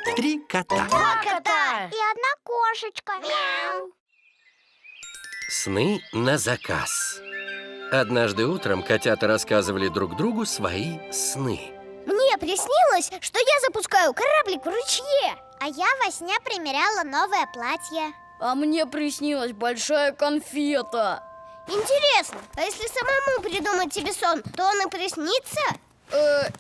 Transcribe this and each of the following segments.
3 кота. Два кота. И одна кошечка. Мяу. Сны на заказ. Однажды утром котята рассказывали друг другу свои сны. Мне приснилось, что я запускаю кораблик в ручье. А я во сне примеряла новое платье. А мне приснилась большая конфета. Интересно, а если самому придумать себе сон, то он и приснится?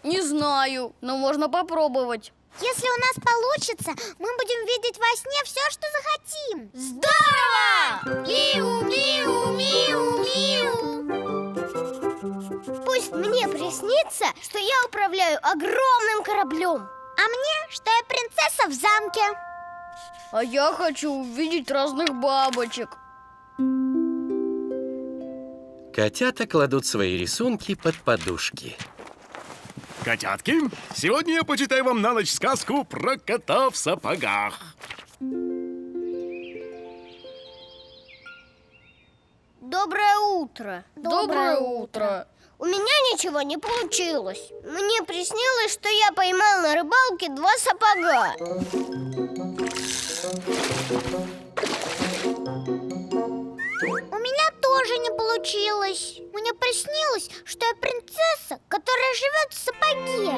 Не знаю, но можно попробовать. Если у нас получится, мы будем видеть во сне все, что захотим. Здорово! Миу, миу, миу, миу. Пусть мне приснится, что я управляю огромным кораблем. А мне, что я принцесса в замке. А я хочу увидеть разных бабочек. Котята кладут свои рисунки под подушки. Котятки, сегодня я почитаю вам на ночь сказку про кота в сапогах. Доброе утро. Доброе утро. У меня ничего не получилось. Мне приснилось, что я поймал на рыбалке 2 сапога. У меня тоже не получилось. Мне приснилось, что я принцесса, которая живет в сапоге.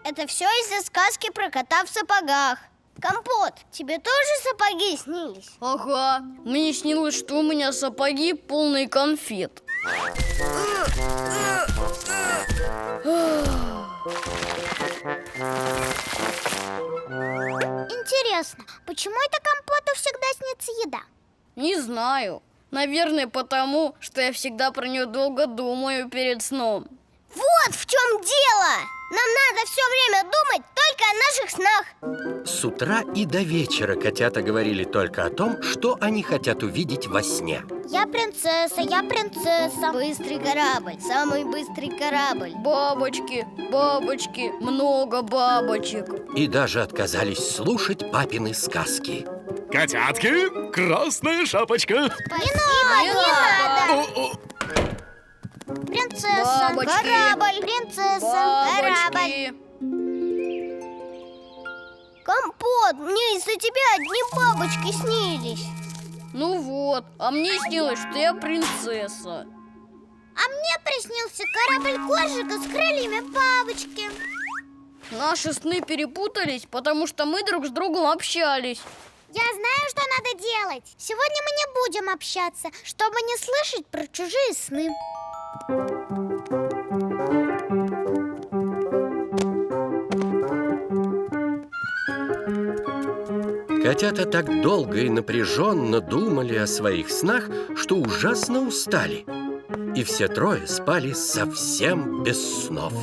Это все из-за сказки про кота в сапогах. Компот, тебе тоже сапоги снились? Ага, мне снилось, что у меня сапоги полные конфет. Интересно, почему это компоту всегда снится еда? Не знаю. Наверное, потому, что я всегда про нее долго думаю перед сном. Вот в чем дело! Нам надо все время думать только о наших снах. С утра и до вечера котята говорили только о том, что они хотят увидеть во сне. Я принцесса, я принцесса. Быстрый корабль, самый быстрый корабль. Бабочки, бабочки, много бабочек. И даже отказались слушать папины сказки. Котятки, красная шапочка. Не надо. О-о. Принцесса, Бабочки. корабль, принцесса, корабль. Бабочки. Компот, мне из-за тебя одни бабочки снились. Ну вот, а мне снилось, что я принцесса. А мне приснился корабль коржика с крыльями бабочки. Наши сны перепутались, потому что мы друг с другом общались. Я знаю, что надо делать. Сегодня мы не будем общаться, чтобы не слышать про чужие сны. Котята так долго и напряженно думали о своих снах, что ужасно устали. И все трое спали совсем без снов.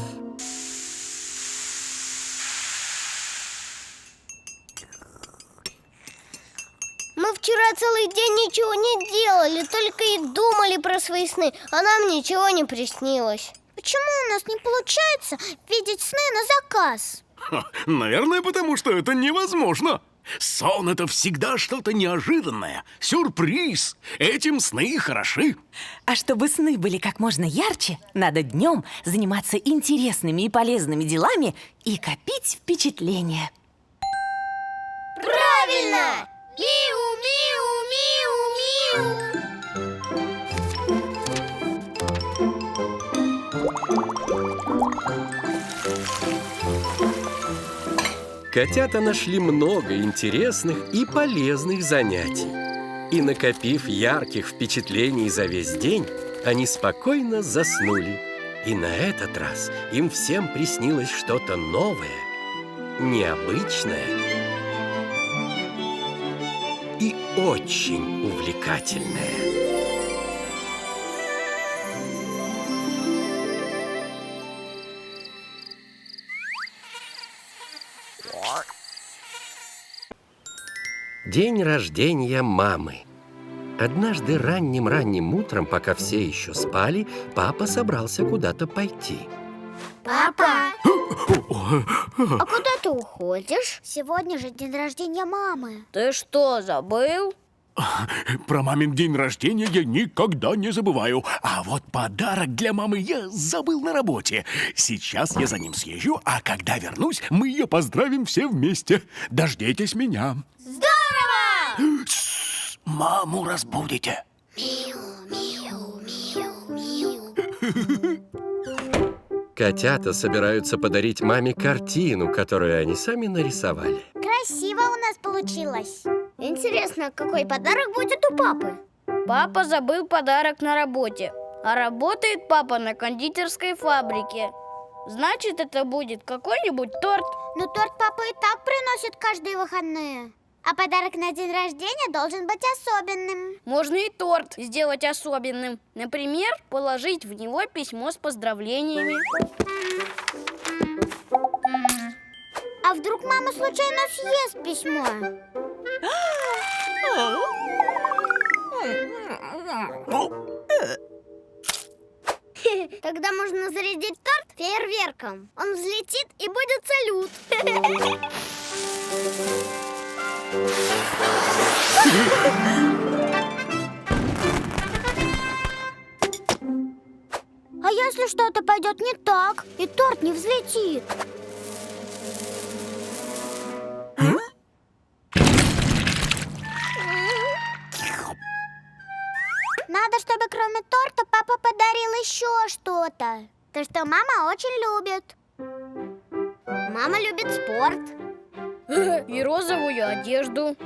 Мы вчера целый день ничего не делали, только и думали про свои сны, а нам ничего не приснилось. Почему у нас не получается видеть сны на заказ? Ха, наверное, потому что это невозможно. Сон — это всегда что-то неожиданное, сюрприз. Этим сны и хороши. А чтобы сны были как можно ярче, надо днем заниматься интересными и полезными делами и копить впечатления. Правильно! Миу, миу, миу, миу. Котята нашли много интересных и полезных занятий. И, накопив ярких впечатлений за весь день, они спокойно заснули. И на этот раз им всем приснилось что-то новое, необычное и очень увлекательное. День рождения мамы. Однажды ранним-ранним утром, пока все еще спали, папа собрался куда-то пойти. Папа! А куда ты уходишь? Сегодня же день рождения мамы. Ты что, забыл? Про мамин день рождения я никогда не забываю. А вот подарок для мамы я забыл на работе. Сейчас я за ним съезжу, а когда вернусь, мы ее поздравим все вместе. Дождитесь меня. Здорово! Маму разбудите. Котята собираются подарить маме картину, которую они сами нарисовали. Красиво у нас получилось. Интересно, какой подарок будет у папы? Папа забыл подарок на работе, а работает папа на кондитерской фабрике. Значит, это будет какой-нибудь торт. Но торт папа и так приносит каждые выходные. А подарок на день рождения должен быть особенным. Можно и торт сделать особенным. Например, положить в него письмо с поздравлениями. А вдруг мама случайно съест письмо? Тогда можно зарядить торт фейерверком. Он взлетит и будет салют. А если что-то пойдет не так, и торт не взлетит? Надо, чтобы кроме торта папа подарил еще что-то. То, что мама очень любит. Мама любит спорт. И розовую одежду.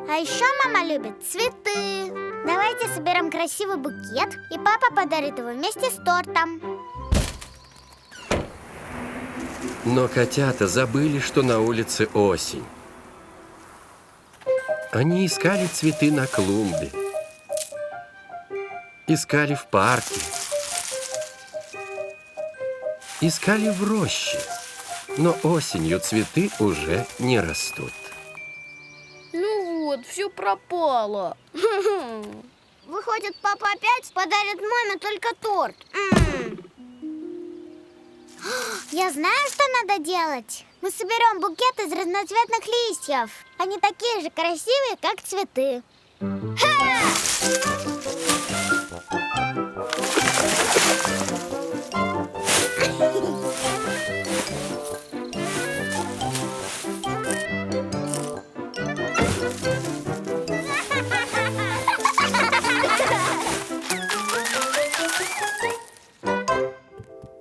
А еще мама любит цветы. Давайте соберем красивый букет, и папа подарит его вместе с тортом. Но котята забыли, что на улице осень. Они искали цветы на клумбе, искали в парке, искали в роще. Но осенью цветы уже не растут. Ну вот, все пропало. Выходит, папа опять подарит маме только торт. Я знаю, что надо делать. Мы соберем букет из разноцветных листьев. Они такие же красивые, как цветы.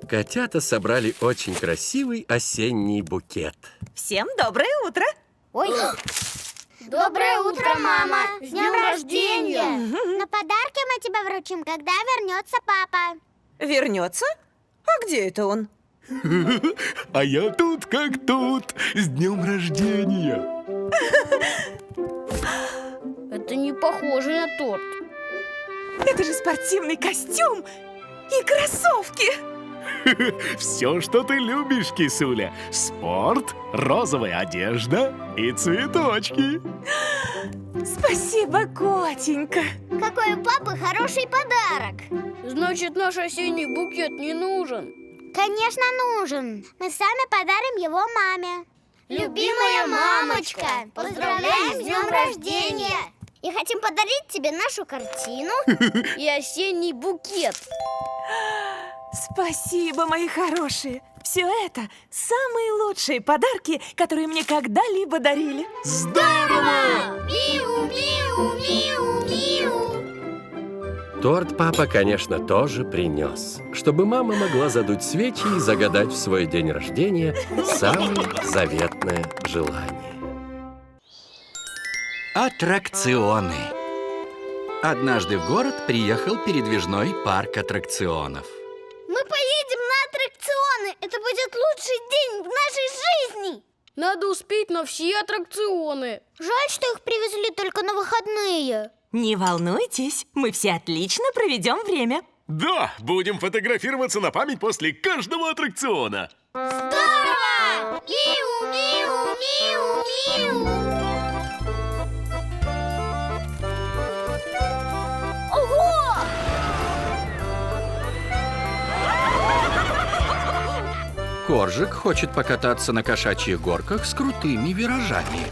Котята собрали очень красивый осенний букет. Всем доброе утро! Ой. Доброе утро, мама! С днем рождения! На подарки мы тебе вручим, когда вернется папа. Вернется? А где это он? А я тут как тут. С днем рождения. Это не похоже на торт. Это же спортивный костюм и кроссовки! Все, что ты любишь, кисуля. Спорт, розовая одежда и цветочки. Спасибо, котенька! Какой у папы хороший подарок. Значит, наш осенний букет не нужен. Конечно, нужен. Мы сами подарим его маме. Любимая мамочка, поздравляем с днем рождения! И хотим подарить тебе нашу картину. И осенний букет. Спасибо, мои хорошие! Все это самые лучшие подарки, которые мне когда-либо дарили. Здорово! Миу, миу, миу, миу. Торт папа, конечно, тоже принес, чтобы мама могла задуть свечи и загадать в свой день рождения самое заветное желание. Аттракционы. Однажды в город приехал передвижной парк аттракционов. Мы поедем на аттракционы. Это будет лучший день в нашей жизни. Надо успеть на все аттракционы. Жаль, что их привезли только на выходные. Не волнуйтесь, мы все отлично проведем время. Да, будем фотографироваться на память после каждого аттракциона. Здорово! Миу, миу, миу, миу. Ого! Коржик хочет покататься на кошачьих горках с крутыми виражами.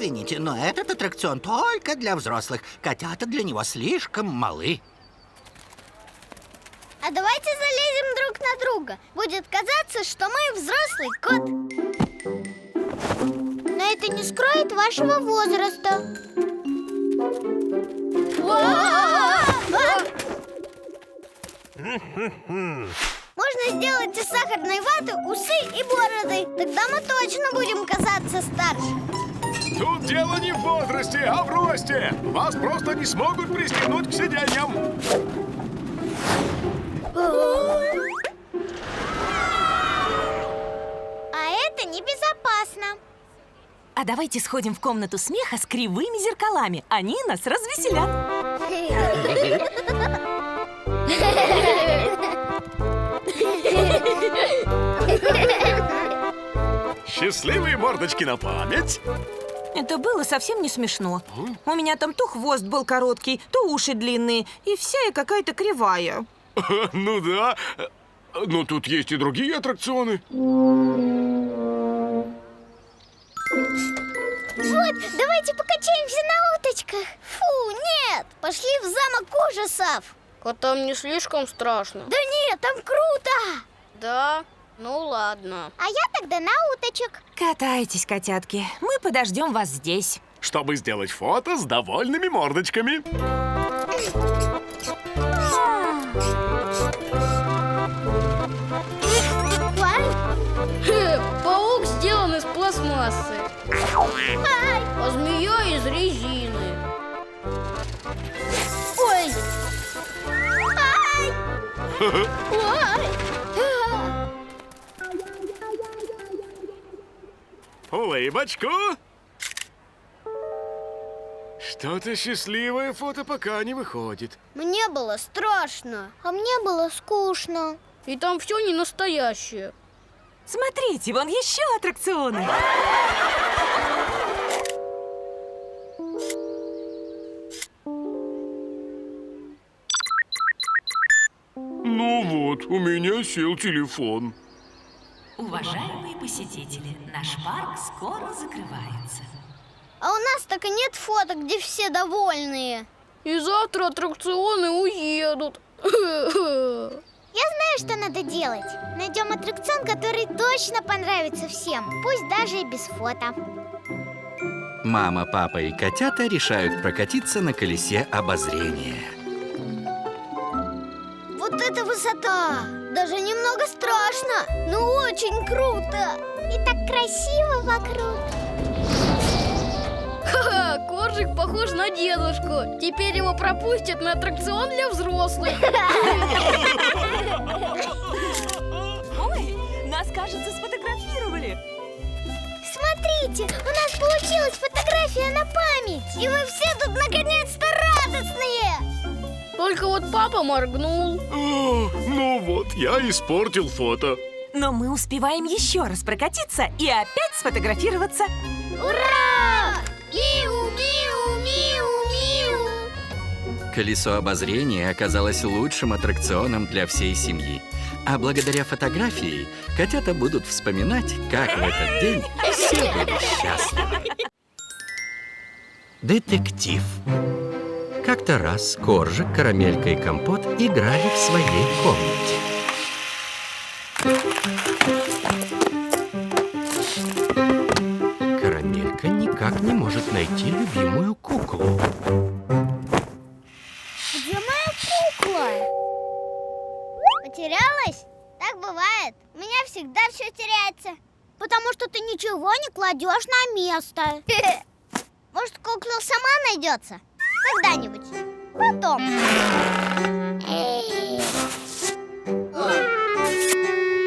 Извините, но этот аттракцион только для взрослых. Котята для него слишком малы. А давайте залезем друг на друга. Будет казаться, что мы взрослый кот. Но это не скроет вашего возраста. Можно сделать из сахарной ваты усы и бороды. Тогда мы точно будем казаться старше. Тут дело не в возрасте, а в росте. Вас просто не смогут пристегнуть к сиденьям. А это небезопасно. А давайте сходим в комнату смеха с кривыми зеркалами. Они нас развеселят. Счастливые мордочки на память. Это было совсем не смешно. У меня там то хвост был короткий, то уши длинные, и вся я какая-то кривая. Ну да. Но тут есть и другие аттракционы. Вот, давайте покачаемся на уточках. Фу, нет, пошли в замок ужасов. Котам не слишком страшно. Да нет, там круто. Да? Ну ладно. А я тогда на уточек. Катайтесь, котятки. Мы подождем вас здесь. Чтобы сделать фото с довольными мордочками. Паук сделан из пластмассы. А змея из резины. Ой. Ой. Улыбочку. Что-то счастливое фото пока не выходит. Мне было страшно. А мне было скучно. И там все не настоящее. Смотрите, вон еще аттракционы. Ну вот, у меня сел телефон. Уважаемые посетители, наш парк скоро закрывается. А у нас так и нет фото, где все довольные. И завтра аттракционы уедут. Я знаю, что надо делать. Найдем аттракцион, который точно понравится всем. Пусть даже и без фото. Мама, папа и котята решают прокатиться на колесе обозрения. Вот это высота! Даже немного страшно, но очень круто! И так красиво вокруг. Ха-ха, Коржик похож на дедушку. Теперь его пропустят на аттракцион для взрослых. Ой, нас, кажется, сфотографировали. Смотрите, у нас получилась фотография на память. И мы все тут наконец-то радостные! Только вот папа моргнул. Ну вот, я испортил фото. Но мы успеваем еще раз прокатиться и опять сфотографироваться. Ура! Миу, миу, миу, миу! Колесо обозрения оказалось лучшим аттракционом для всей семьи. А благодаря фотографии котята будут вспоминать, как в этот день все были счастливы. Детектив. Как-то раз Коржик, Карамелька и Компот играли в своей комнате. Карамелька никак не может найти любимую куклу. Где моя кукла? Потерялась? Так бывает. У меня всегда все теряется. Потому что ты ничего не кладешь на место. Может, кукла сама найдется? Когда-нибудь. Потом.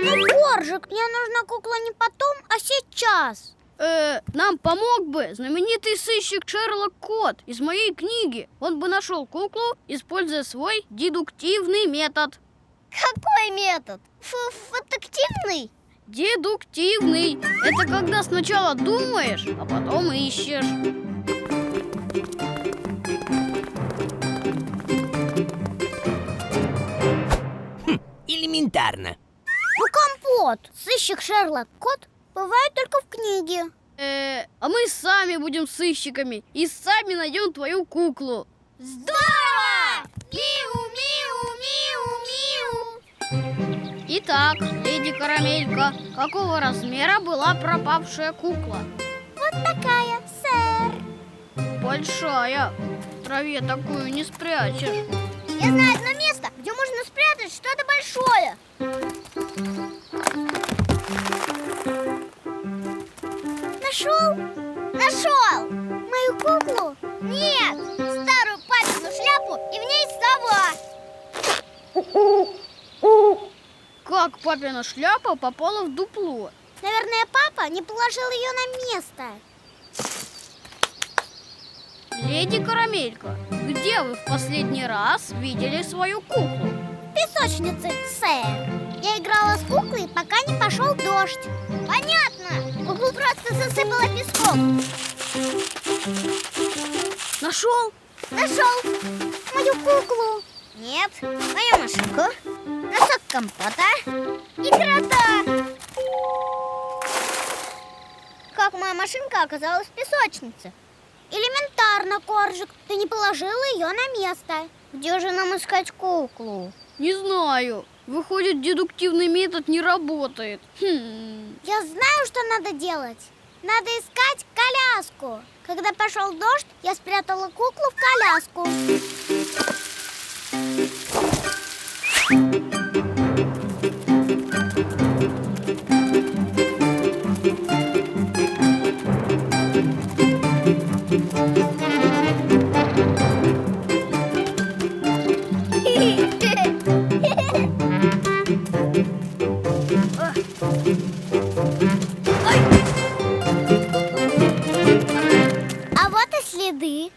Ну, Коржик, мне нужна кукла не потом, а сейчас. Нам помог бы знаменитый сыщик Шерлок Кот из моей книги. Он бы нашел куклу, используя свой дедуктивный метод. Какой метод? Фотоактивный? Дедуктивный. Это когда сначала думаешь, а потом ищешь. Элементарно. Ну, Компот, сыщик Шерлок Кот бывает только в книге. А мы сами будем сыщиками и сами найдем твою куклу. Здорово! Миу-миу-миу-миу. Итак, леди Карамелька, какого размера была пропавшая кукла? Вот такая, сэр. Большая. В траве такую не спрячешь. Я знаю одно место, где можно спрятать что-то большое. Нашел? Нашел! Мою куклу? Нет, старую папину шляпу, и в ней сова. Как папина шляпа попала в дупло? Наверное, папа не положил ее на место. Леди Карамелька, где вы в последний раз видели свою куклу? В песочнице, сэр. Я играла с куклой, пока не пошел дождь. Понятно, куклу просто засыпала песком. Нашел? Нашел. Мою куклу. Нет, мою машинку, носок компота и крота. Как моя машинка оказалась в песочнице? Элементарно, Коржик. Ты не положила ее на место. Где же нам искать куклу? Не знаю. Выходит, дедуктивный метод не работает. Я знаю, что надо делать. Надо искать коляску. Когда пошел дождь, я спрятала куклу в коляску. А вот и следы.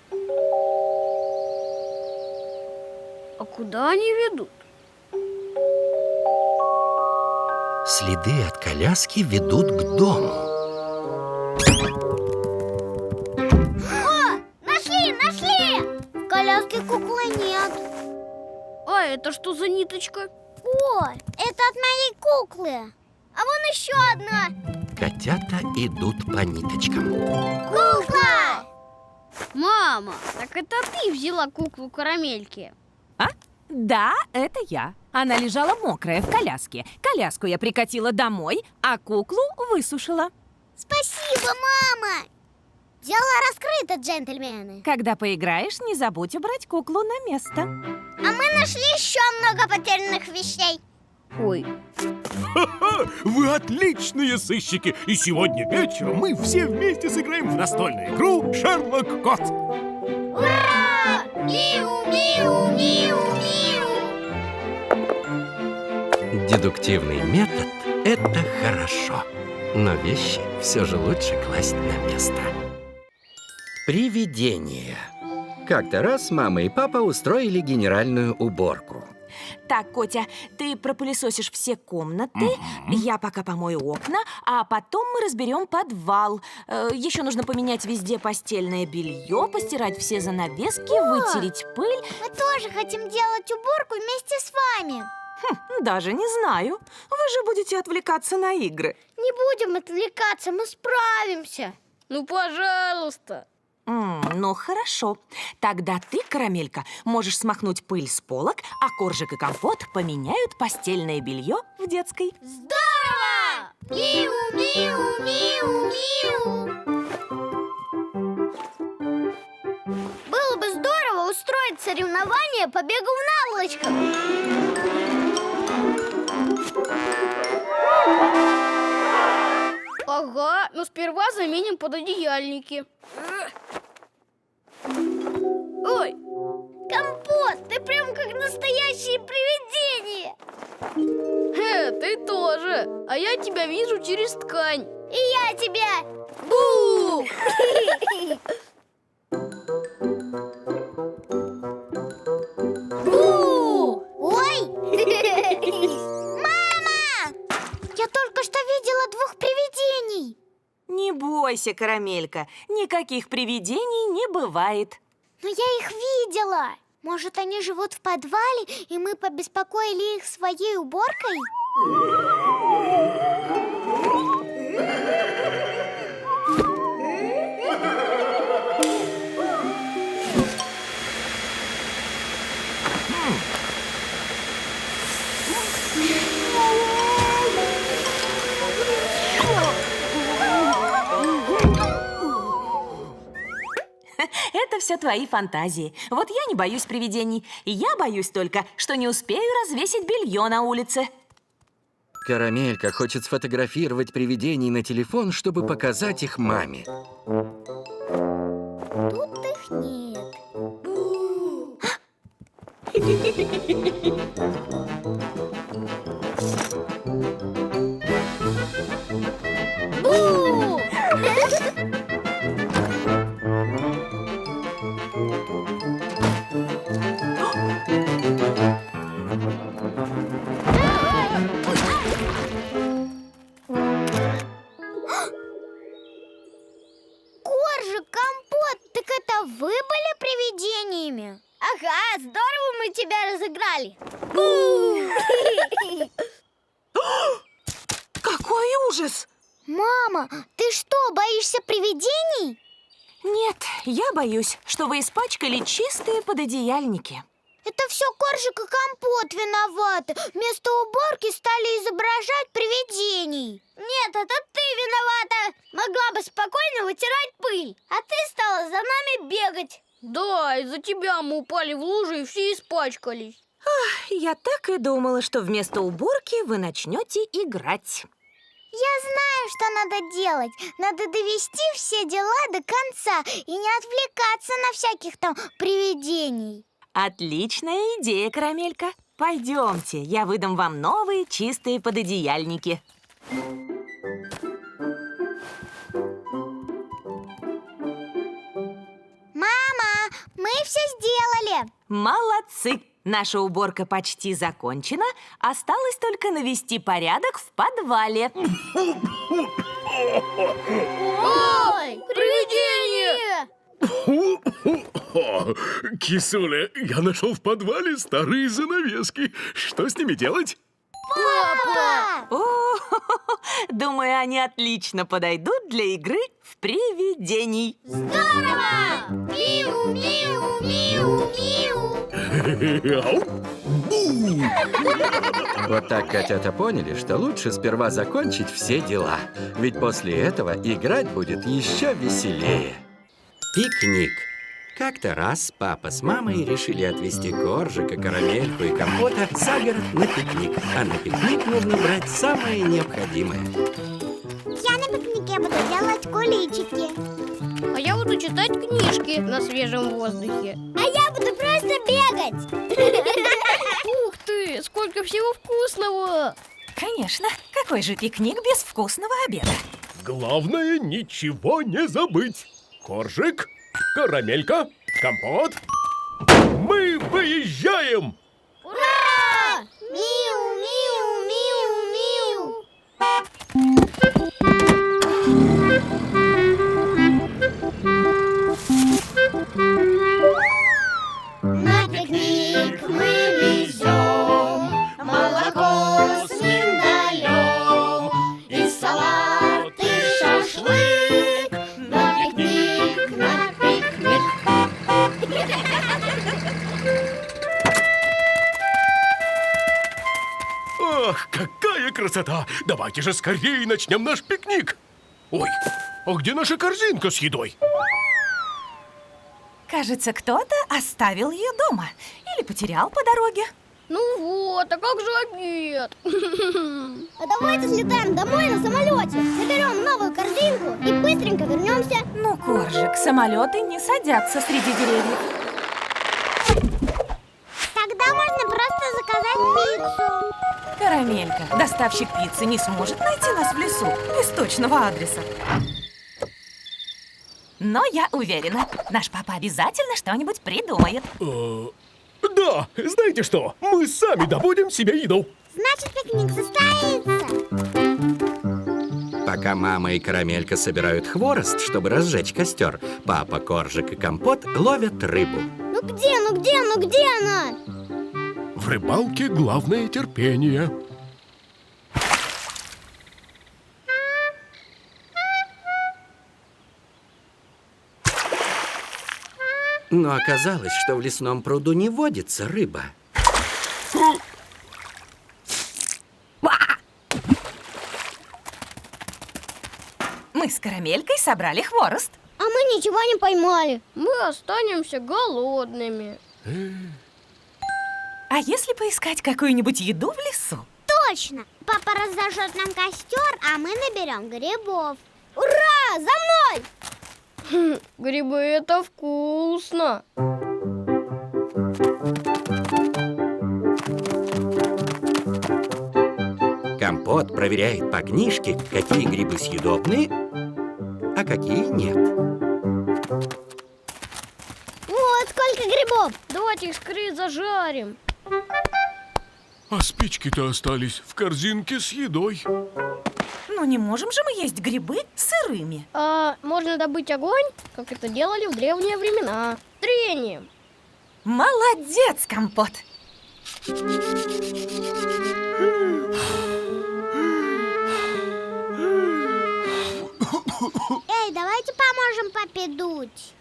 А куда они ведут? Следы от коляски ведут к дому. Нашли, нашли! В коляске куклы нет. А это что за ниточка? О, это от моей куклы. А вон еще одна. Котята идут по ниточкам. Кукла! Мама, так это ты взяла куклу Карамельки? А? Да, это я. Она лежала мокрая в коляске. Коляску я прикатила домой, а куклу высушила. Спасибо, мама. Дело раскрыто, джентльмены. Когда поиграешь, не забудь убрать куклу на место. А мы нашли еще много потерянных вещей. Ой, Вы отличные сыщики! И сегодня вечером мы все вместе сыграем в настольную игру «Шерлок Кот». Ура! Миу-миу-миу-миу! Дедуктивный метод – это хорошо, но вещи все же лучше класть на место. Привидения. Как-то раз мама и папа устроили генеральную уборку. Так, Котя, ты пропылесосишь все комнаты, я пока помою окна, а потом мы разберем подвал. Еще нужно поменять везде постельное белье, постирать все занавески, вытереть пыль. Мы тоже хотим делать уборку вместе с вами. Даже не знаю. Вы же будете отвлекаться на игры. Не будем отвлекаться, мы справимся. ну пожалуйста. Ну, хорошо. Тогда ты, Карамелька, можешь смахнуть пыль с полок, а Коржик и Компот поменяют постельное белье в детской. Здорово! Миу-миу-миу-миу! Было бы здорово устроить соревнование по бегу в наволочках. Ага, но сперва заменим пододеяльники. Ой, Компот, ты прям как настоящее привидение. ты тоже. А я тебя вижу через ткань. И я тебя. Бу! Ой! Мама! Я только что видела 2 привидений. Не бойся, Карамелька, никаких привидений не бывает. Но я их видела. Может, они живут в подвале, и мы побеспокоили их своей уборкой? все твои фантазии. Вот я не боюсь привидений. Я боюсь только, что не успею развесить белье на улице. Карамелька хочет сфотографировать привидений на телефон, чтобы показать их маме. Тут их нет. Бу! Коржик, Компот, так это вы были привидениями? Ага, здорово мы тебя разыграли. Какой ужас! Мама, ты что, боишься привидений? Нет, я боюсь, что вы испачкали чистые пододеяльники. Это все Коржик и Компот виноваты. Вместо уборки стали изображать привидений. Нет, это ты виновата. Могла бы спокойно вытирать пыль, а ты стала за нами бегать. Да, из-за тебя мы упали в лужу и все испачкались. Я так и думала, что вместо уборки вы начнете играть. Я знаю, что надо делать. Надо довести все дела до конца и не отвлекаться на всяких там привидений. Отличная идея, Карамелька. Пойдемте, я выдам вам новые чистые пододеяльники. Мама, мы все сделали. Молодцы! Наша уборка почти закончена. Осталось только навести порядок в подвале. Ой, привидение! Кисуля, я нашел в подвале старые занавески. Что с ними делать? Папа! О, думаю, они отлично подойдут для игры в привидений. Здорово! Миу, миу, миу, миу. Вот так котята поняли, что лучше сперва закончить все дела. Ведь после этого играть будет еще веселее. Пикник. Как-то раз папа с мамой решили отвезти Коржика, Карамельку и Компота за город на пикник. А на пикник нужно брать самое необходимое. Я на пикнике буду делать куличики. А я буду читать книжки на свежем воздухе. А я буду просто бегать. Ух ты, сколько всего вкусного! Конечно, какой же пикник без вкусного обеда? Главное, ничего не забыть. Коржик, Карамелька, Компот. Мы выезжаем! Ура! Миу, миу, миу, миу. На пикник мы везем молоко с миндалем и салат, и шашлык. На пикник, на пикник. Ах, какая красота! Давайте же скорее начнем наш пикник. Ой, а где наша корзинка с едой? Кажется, кто-то оставил ее дома или потерял по дороге. Ну вот, а как же обед? А давайте слетаем домой на самолете, заберем новую корзинку и быстренько вернемся. Ну, Коржик, самолеты не садятся среди деревьев. Тогда можно просто заказать пиццу. Карамелька, доставщик пиццы не сможет найти нас в лесу без точного адреса. Но я уверена, наш папа обязательно что-нибудь придумает. Да, знаете что? Мы сами добудем себе еду. Значит, пикник состоится. Пока мама и Карамелька собирают хворост, чтобы разжечь костер, папа, Коржик и Компот ловят рыбу. Ну где она? В рыбалке главное терпение. Но оказалось, что в лесном пруду не водится рыба. Мы с Карамелькой собрали хворост. А мы ничего не поймали. Мы останемся голодными. А если поискать какую-нибудь еду в лесу? Точно! Папа разожжет нам костер, а мы наберем грибов. Ура! За мной! Грибы — это вкусно. Компот проверяет по книжке, какие грибы съедобные, а какие нет. Вот сколько грибов! Давайте их скорее зажарим. А спички-то остались в корзинке с едой. Ну не можем же мы есть грибы сырыми. А можно добыть огонь, как это делали в древние времена? Трением. Молодец, Компот! Эй, давайте поможем папе дуть.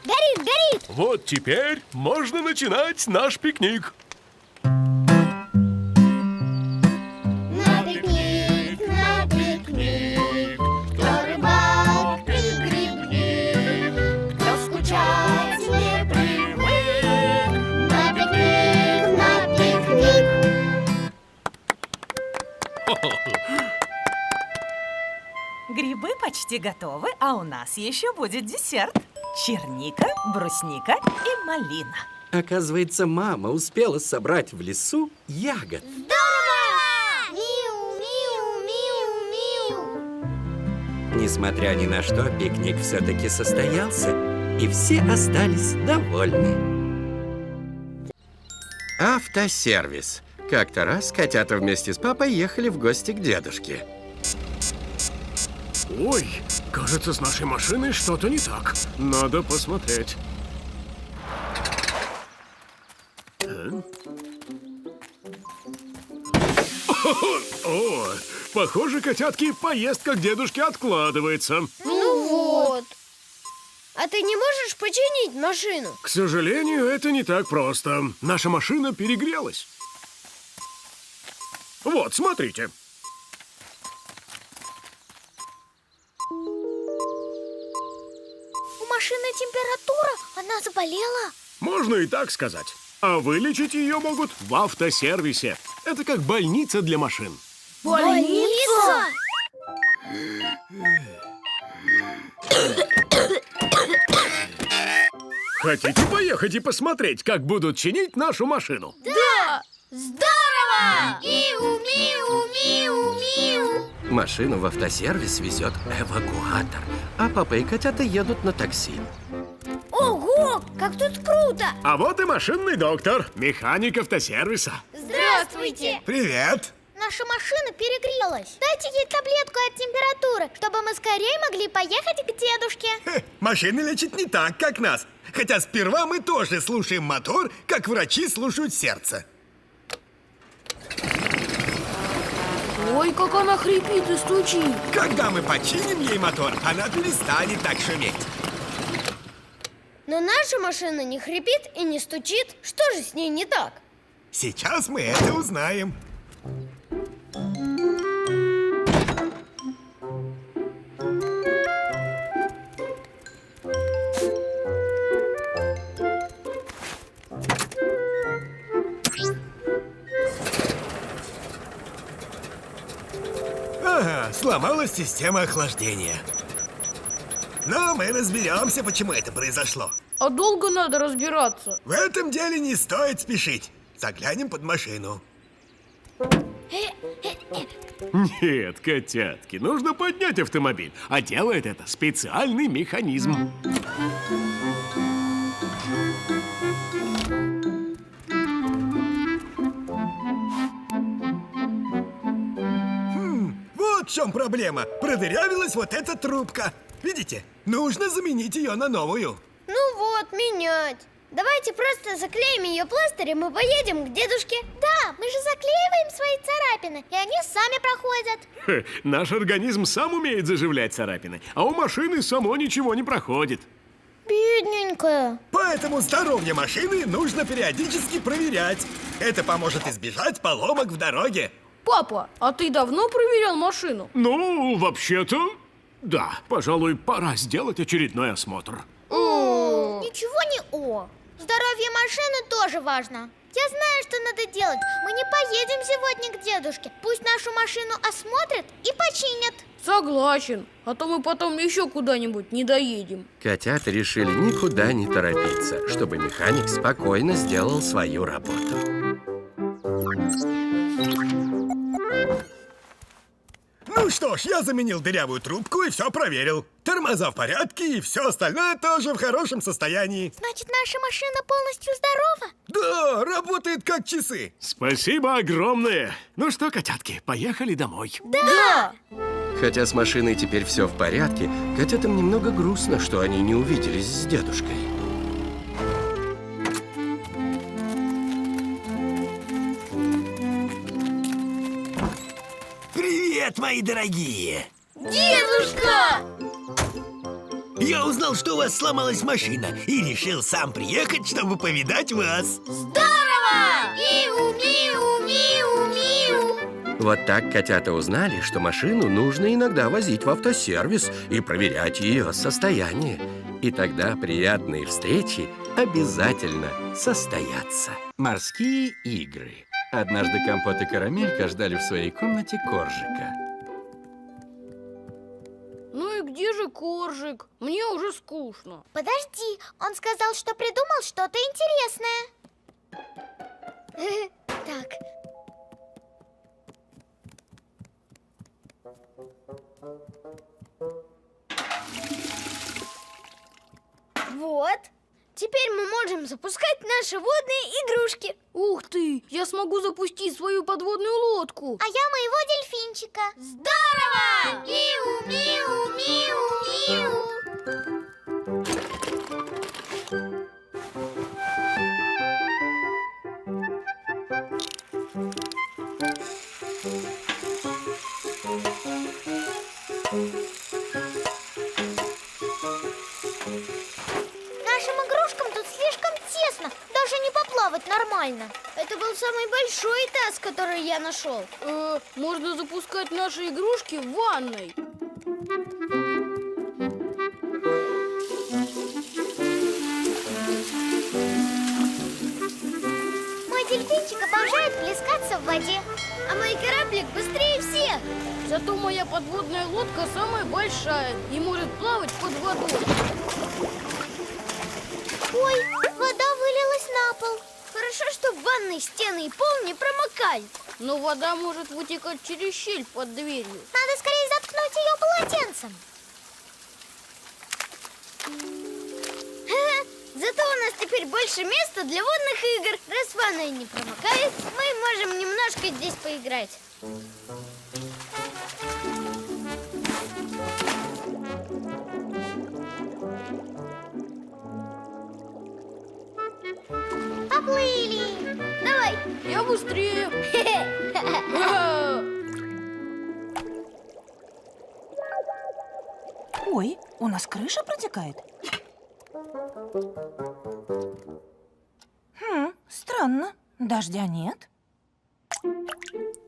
Горит, горит! Вот теперь можно начинать наш пикник. На пикник, на пикник. Кто рыбак и грибник, кто скучать не привык. На пикник, на пикник. Грибы почти готовы, а у нас еще будет десерт. Черника, брусника и малина. Оказывается, мама успела собрать в лесу ягод. Миу, миу, миу, миу. Несмотря ни на что, пикник все-таки состоялся, и все остались довольны. Автосервис. Как-то раз котята вместе с папой ехали в гости к дедушке. Ой, кажется, с нашей машиной что-то не так. Надо посмотреть. О, похоже, котятки, поездка к дедушке откладывается. Ну вот. А ты не можешь починить машину? К сожалению, это не так просто. Наша машина перегрелась. Вот, смотрите. У машины температура, она заболела. Можно и так сказать. А вылечить ее могут в автосервисе. Это как больница для машин. Больница? Хотите поехать и посмотреть, как будут чинить нашу машину? Здорово! Миу, миу, миу, миу. Машину в автосервис везет эвакуатор, а папа и котята едут на такси. Ого, как тут круто! А вот и машинный доктор, механик автосервиса. Здравствуйте! Привет! Наша машина перегрелась. Дайте ей таблетку от температуры, чтобы мы скорее могли поехать к дедушке. Машины лечат не так, как нас. Хотя сперва мы тоже слушаем мотор, как врачи слушают сердце. Ой, как она хрипит и стучит. Когда мы починим ей мотор, она перестанет так шуметь. Но наша машина не хрипит и не стучит. Что же с ней не так? Сейчас мы это узнаем. Ага, сломалась система охлаждения. Но мы разберемся, почему это произошло. А долго надо разбираться? В этом деле не стоит спешить. Заглянем под машину. Нет, котятки, нужно поднять автомобиль. А делает это специальный механизм. Вот в чем проблема. Продырявилась вот эта трубка. Видите? Нужно заменить ее на новую. Ну вот, менять. Давайте просто заклеим ее пластырем и поедем к дедушке. Да, мы же заклеиваем свои царапины, и они сами проходят. Наш организм сам умеет заживлять царапины, а у машины само ничего не проходит. Бедненькая. По Поэтому здоровье машины нужно периодически проверять. Это поможет избежать поломок в дороге. Папа, а ты давно проверял машину? Ну, вообще-то, да. Пожалуй, пора сделать очередной осмотр. Ничего не о. Здоровье машины тоже важно. Я знаю, что надо делать. Мы не поедем сегодня к дедушке. Пусть нашу машину осмотрят и починят. Согласен, а то мы потом еще куда-нибудь не доедем. Котята решили никуда не торопиться, чтобы механик спокойно сделал свою работу. Ну что ж, я заменил дырявую трубку и все проверил. Тормоза в порядке, и все остальное тоже в хорошем состоянии. Значит, наша машина полностью здорова? Да, работает как часы. Спасибо огромное. Ну что, котятки, поехали домой. Да! Хотя с машиной теперь все в порядке, котятам немного грустно, что они не увиделись с дедушкой. Привет, мои дорогие! Дедушка! Я узнал, что у вас сломалась машина, и решил сам приехать, чтобы повидать вас. Здорово! Миу-миу-миу-миу! Вот так котята узнали, что машину нужно иногда возить в автосервис и проверять ее состояние. И тогда приятные встречи обязательно состоятся. Морские игры. Однажды Компот и Карамелька ждали в своей комнате Коржика. Ну и где же Коржик? Мне уже скучно. Подожди, он сказал, что придумал что-то интересное. Так. Вот. Теперь мы можем запускать наши водные игрушки. Ух ты, я смогу запустить свою подводную лодку. А я моего дельфинчика. Здорово! Миу-миу-миу-миу! Нашим игрушкам тут слишком тесно. Даже не поплавать нормально. Это был самый большой таз, который я нашел. Можно запускать наши игрушки в ванной. Мой дельфинчик обожает плескаться в воде. А мой кораблик быстрее всех. Зато моя подводная лодка самая большая и может плавать под водой. Ой, вода вылилась на пол. Хорошо, что в ванной стены и пол не промокали. Но вода может вытекать через щель под дверью. Надо скорее заткнуть ее полотенцем. Зато у нас теперь больше места для водных игр. Раз ванная не промокает, мы можем немножко здесь поиграть. Поплыли. Давай. Я быстрее. Ой, у нас крыша протекает. Странно. Дождя нет.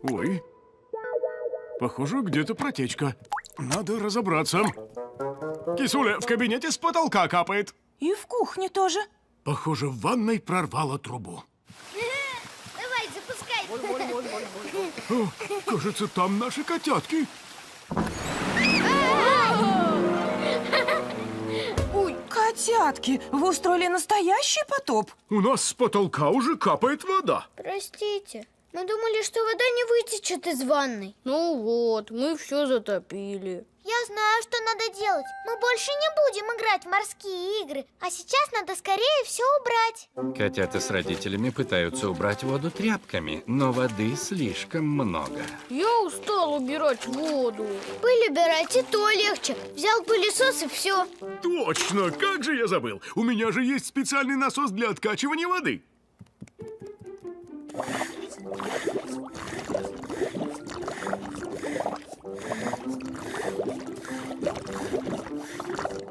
Ой, похоже, где-то протечка. Надо разобраться. Кисуля, в кабинете с потолка капает. И в кухне тоже. Похоже, в ванной прорвало трубу. Давай, запускай. О, кажется, там наши котятки. Ой, котятки, вы устроили настоящий потоп? У нас с потолка уже капает вода. Простите, мы думали, что вода не вытечет из ванной. Ну вот, мы все затопили. Я знаю, что надо делать. Мы больше не будем играть в морские игры. А сейчас надо скорее все убрать. Котята с родителями пытаются убрать воду тряпками, но воды слишком много. Я устал убирать воду. Пыль убирать и то легче. Взял пылесос и все. Точно, как же я забыл. У меня же есть специальный насос для откачивания воды.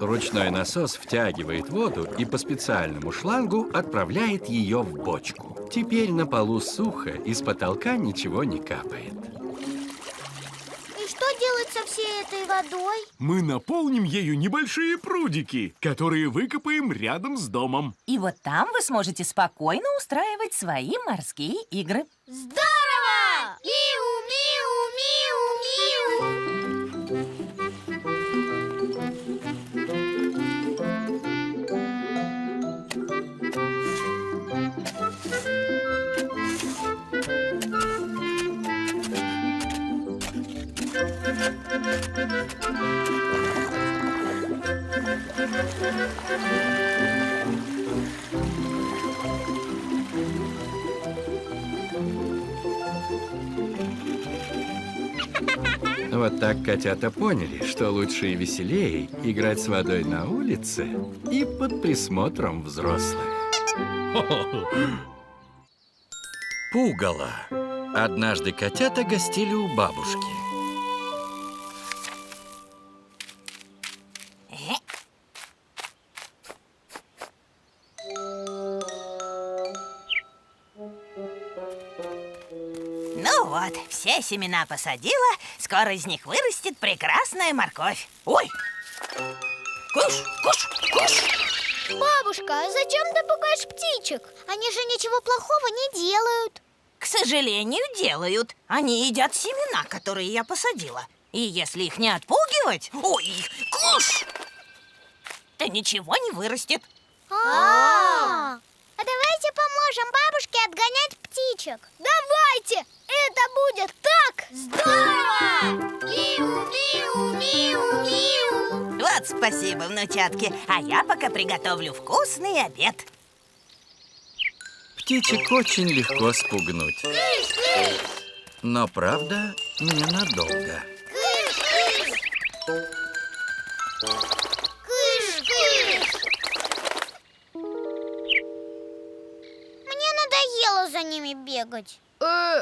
Ручной насос втягивает воду и по специальному шлангу отправляет ее в бочку. Теперь на полу сухо, и с потолка ничего не капает. И что делать со всей этой водой? Мы наполним ею небольшие прудики, которые выкопаем рядом с домом. И вот там вы сможете спокойно устраивать свои морские игры. Здорово! Миу-миу-миу-миу! Вот так котята поняли, что лучше и веселее играть с водой на улице и под присмотром взрослых. Пугало. Однажды котята гостили у бабушки. Ну вот, все семена посадила, скоро из них вырастет прекрасная морковь. Ой! Куш, куш, куш! Бабушка, а зачем ты пугаешь птичек? Они же ничего плохого не делают. К сожалению, делают. Они едят семена, которые я посадила. И если их не отпугивать... Ой, куш! То ничего не вырастет. А давайте поможем бабушке отгонять птичек. Давайте! Это будет так Здорово! Миу-миу-миу-миу! Вот спасибо, внучатки. А я пока приготовлю вкусный обед. Птичек очень легко спугнуть. Но, правда, ненадолго. Кыш-кыш! Мне надоело за ними бегать.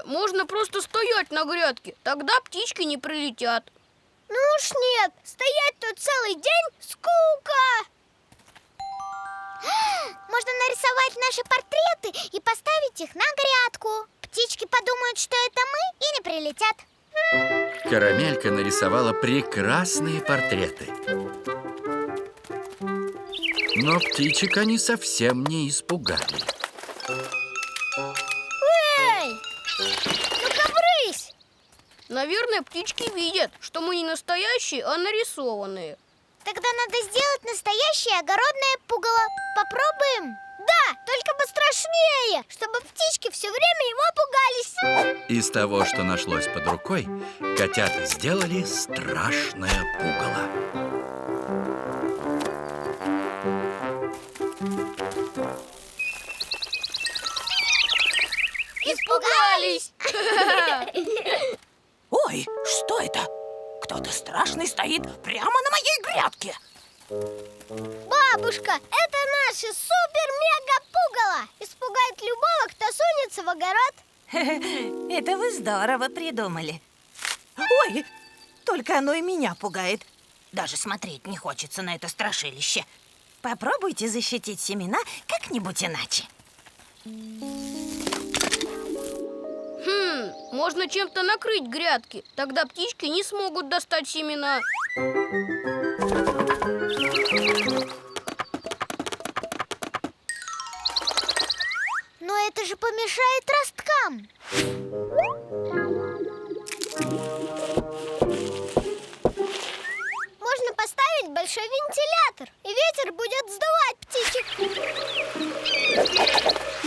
Можно просто стоять на грядке, тогда птички не прилетят. Ну уж нет, стоять тут целый день — скука! Можно нарисовать наши портреты и поставить их на грядку. Птички подумают, что это мы, и не прилетят. Карамелька нарисовала прекрасные портреты. Но птичек они совсем не испугали. Эй! Ну-ка, брысь! Наверное, птички видят, что мы не настоящие, а нарисованные. Тогда надо сделать настоящее огородное пугало. Попробуем? Да, только пострашнее, чтобы птички все время его пугались. Из того, что нашлось под рукой, котята сделали страшное пугало. Испугались! Ой, что это? Кто-то страшный стоит прямо на моей грядке. Бабушка, это наше супер-мега-пугало. Испугает любого, кто сунется в огород. Это вы здорово придумали. Ой, только оно и меня пугает. Даже смотреть не хочется на это страшилище. Попробуйте защитить семена как-нибудь иначе. Можно чем-то накрыть грядки, тогда птички не смогут достать семена. Но это же помешает росткам. Можно поставить большой вентилятор, и ветер будет сдувать птичек.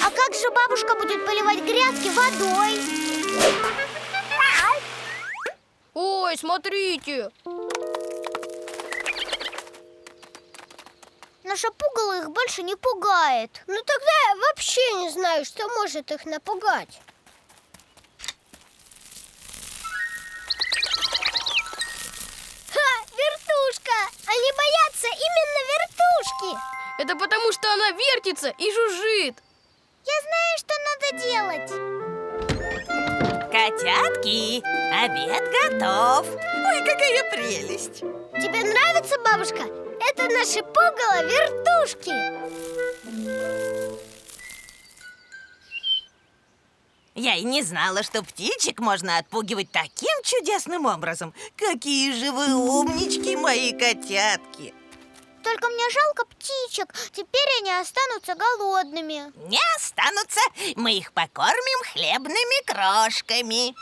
А как же бабушка будет поливать грядки водой? Ой, смотрите! Наше пугало их больше не пугает. Ну тогда я вообще не знаю, что может их напугать. Ха, вертушка! Они боятся именно вертушки. Это потому, что она вертится и жужжит. Я знаю, что надо делать. Котятки, обед готов. Ой, какая прелесть. Тебе нравится, бабушка? Это наши пугало-вертушки. Я и не знала, что птичек можно отпугивать таким чудесным образом. Какие же вы умнички, мои котятки! Только мне жалко птичек. Теперь они останутся голодными. Не останутся. Мы их покормим хлебными крошками.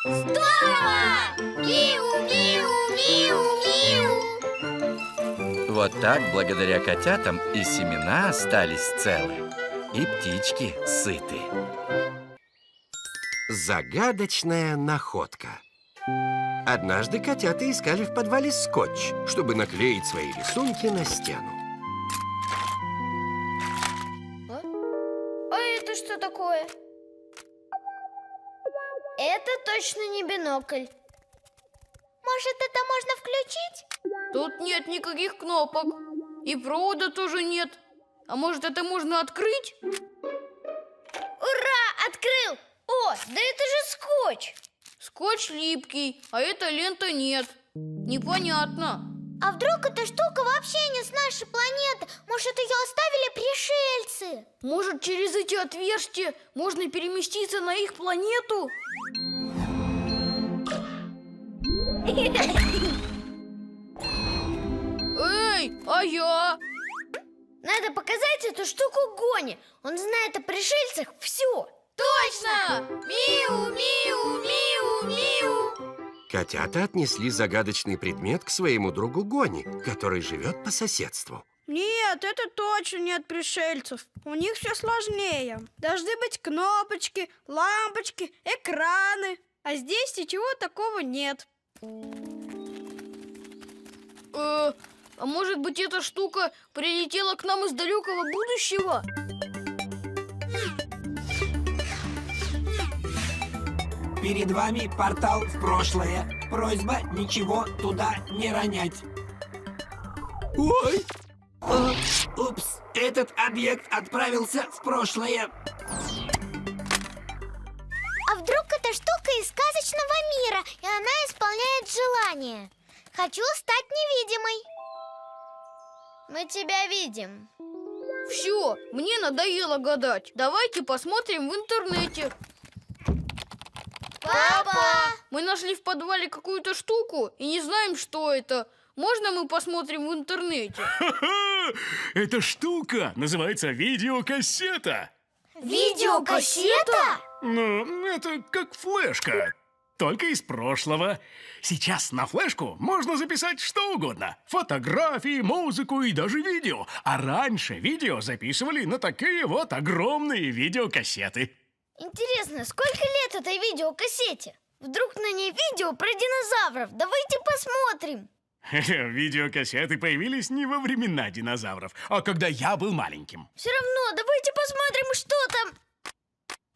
Вот так, благодаря котятам, и семена остались целы, и птички сыты. Загадочная находка. Однажды котята искали в подвале скотч, чтобы наклеить свои рисунки на стену. А это что такое? Это точно не бинокль. Может, это можно включить? Тут нет никаких кнопок. И провода тоже нет. А может, это можно открыть? Ура! Открыл! О, да это же скотч! Скотч липкий, а эта лента нет. Непонятно. А вдруг эта штука вообще не с нашей планеты? Может, ее оставили пришельцы? Может, через эти отверстия можно переместиться на их планету? Эй, а я? Надо показать эту штуку Гоне. Он знает о пришельцах все. Точно! Миу, миу, миу, миу. Котята отнесли загадочный предмет к своему другу Гоне, который живет по соседству. Нет, это точно не от пришельцев. У них все сложнее. Должны быть кнопочки, лампочки, экраны. А здесь ничего такого нет. А может быть, эта штука прилетела к нам из далекого будущего? Перед вами портал в прошлое. Просьба ничего туда не ронять. Ой! Упс, этот объект отправился в прошлое. А вдруг эта штука из сказочного мира, и она исполняет желание? Хочу стать невидимой. Мы тебя видим. Все, мне надоело гадать. Давайте посмотрим в интернете. Папа! Мы нашли в подвале какую-то штуку и не знаем, что это. Можно мы посмотрим в интернете? Эта штука называется видеокассета. Видеокассета? Ну, это как флешка, только из прошлого. Сейчас на флешку можно записать что угодно. Фотографии, музыку и даже видео. А раньше видео записывали на такие вот огромные видеокассеты. Интересно, сколько лет этой видеокассете? Вдруг на ней видео про динозавров? Давайте посмотрим. Видеокассеты появились не во времена динозавров, а когда я был маленьким. Все равно, давайте посмотрим, что там.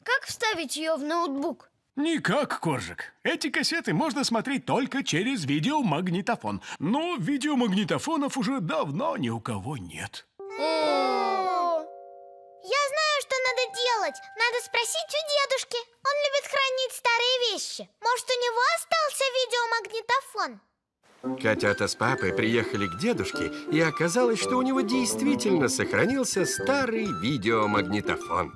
Как вставить ее в ноутбук? Никак, Коржик. Эти кассеты можно смотреть только через видеомагнитофон. Но видеомагнитофонов уже давно ни у кого нет. Я знаю, что надо делать. Надо спросить у дедушки. Он любит хранить старые вещи. Может, у него остался видеомагнитофон? Котята с папой приехали к дедушке, и оказалось, что у него действительно сохранился старый видеомагнитофон.